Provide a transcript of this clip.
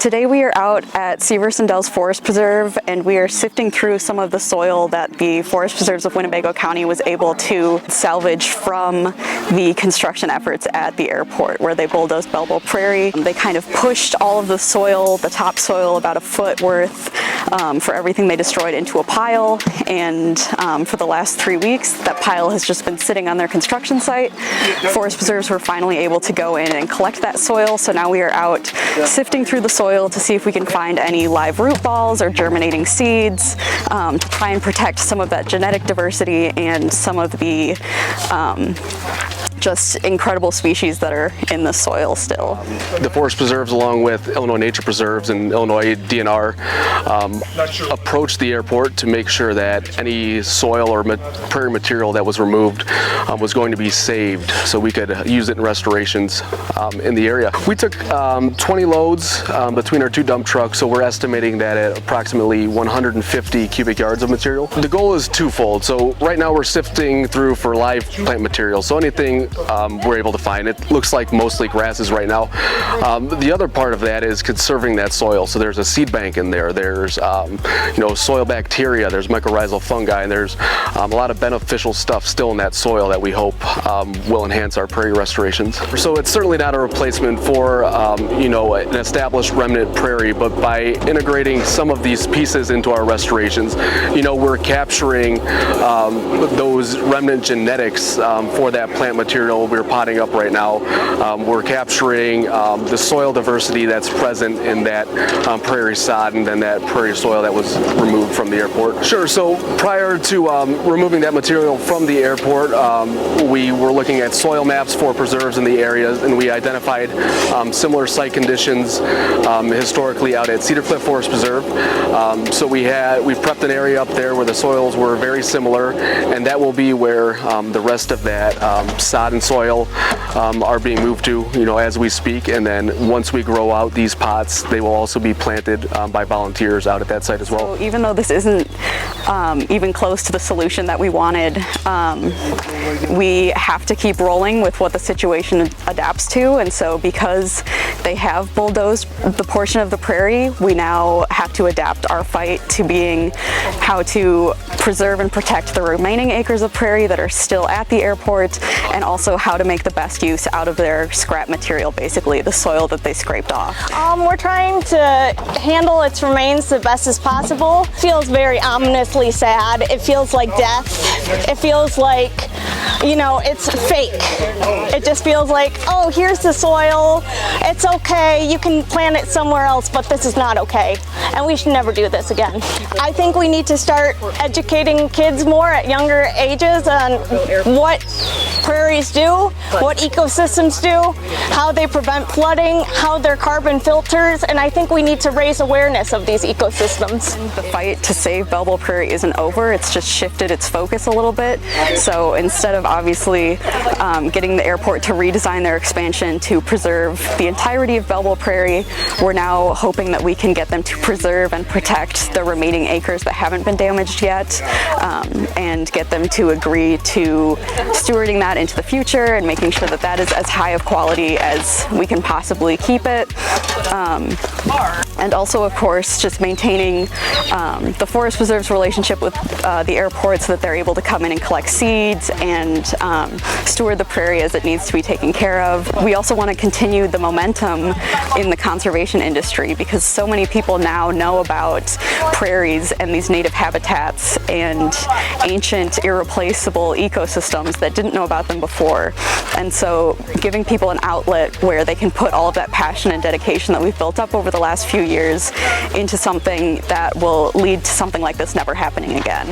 Today we are out at Severson and Dells Forest Preserve, and we are sifting through some of the soil that the Forest Preserves of Winnebago County was able to salvage from the construction efforts at the airport, where they bulldozed Bell Bowl Prairie. They kind of pushed all of the soil, the topsoil, about a foot worth for everything they destroyed, into a pile, and for the last 3 weeks that pile has just been sitting on their construction site. Forest Preserves were finally able to go in and collect that soil, so now we are out sifting through the soil to see if we can find any live root balls or germinating seeds, to try and protect some of that genetic diversity and some of the just incredible species that are in the soil still. The Forest Preserves, along with Illinois Nature Preserves and Illinois DNR, approached the airport to make sure that any soil or prairie material that was removed was going to be saved so we could use it in restorations in the area. We took 20 loads between our 2 dump trucks, so we're estimating that at approximately 150 cubic yards of material. The goal is twofold. So right now we're sifting through for live plant material, so anything we're able to find. It looks like mostly grasses right now. The other part of that is conserving that soil. So there's a seed bank in there. There's soil bacteria. There's mycorrhizal fungi, and there's a lot of beneficial stuff still in that soil that we hope will enhance our prairie restorations. So it's certainly not a replacement for an established remnant prairie, but by integrating some of these pieces into our restorations, we're capturing those remnant genetics for that plant material we're potting up right now. We're capturing the soil diversity that's present in that prairie sod and then that prairie soil that was removed from the airport. Sure, so prior to removing that material from the airport, we were looking at soil maps for preserves in the areas, and we identified similar site conditions historically out at Cedar Cliff Forest Preserve. So we've prepped an area up there where the soils were very similar, and that will be where the rest of that sod and soil are being moved to, as we speak. And then once we grow out these pots, they will also be planted by volunteers out at that site as well. So even though this isn't even close to the solution that we wanted, we have to keep rolling with what the situation adapts to. And so because they have bulldozed the portion of the prairie, we now have to adapt our fight to being how to preserve and protect the remaining acres of prairie that are still at the airport, and also how to make the best use out of their scrap material, basically the soil that they scraped off. We're trying to handle its remains the best as possible. It feels very ominously sad. It feels like death. It feels like, it's fake. It just feels like, oh, here's the soil. It's okay. You can plant it somewhere else, but this is not okay. And we should never do this again. I think we need to start educating kids more at younger ages on what prairies do, what ecosystems do, how they prevent flooding, how they're carbon filters, and I think we need to raise awareness of these ecosystems. The fight to save Bell Bowl Prairie isn't over. It's just shifted its focus a little bit. So instead of obviously getting the airport to redesign their expansion to preserve the entirety of Bell Bowl Prairie, we're now hoping that we can get them to preserve and protect the remaining acres that haven't been damaged yet, and get them to agree to stewarding that into the future and making sure that that is as high of quality as we can possibly keep it. And also, of course, just maintaining the Forest Preserve's relationship with the airport so that they're able to come in and collect seeds and steward the prairie as it needs to be taken care of. We also want to continue the momentum in the conservation industry, because so many people now know about prairies and these native habitats and ancient, irreplaceable ecosystems that didn't know about them before. And so giving people an outlet where they can put all of that passion and dedication that we've built up over the last few years into something that will lead to something like this never happening again.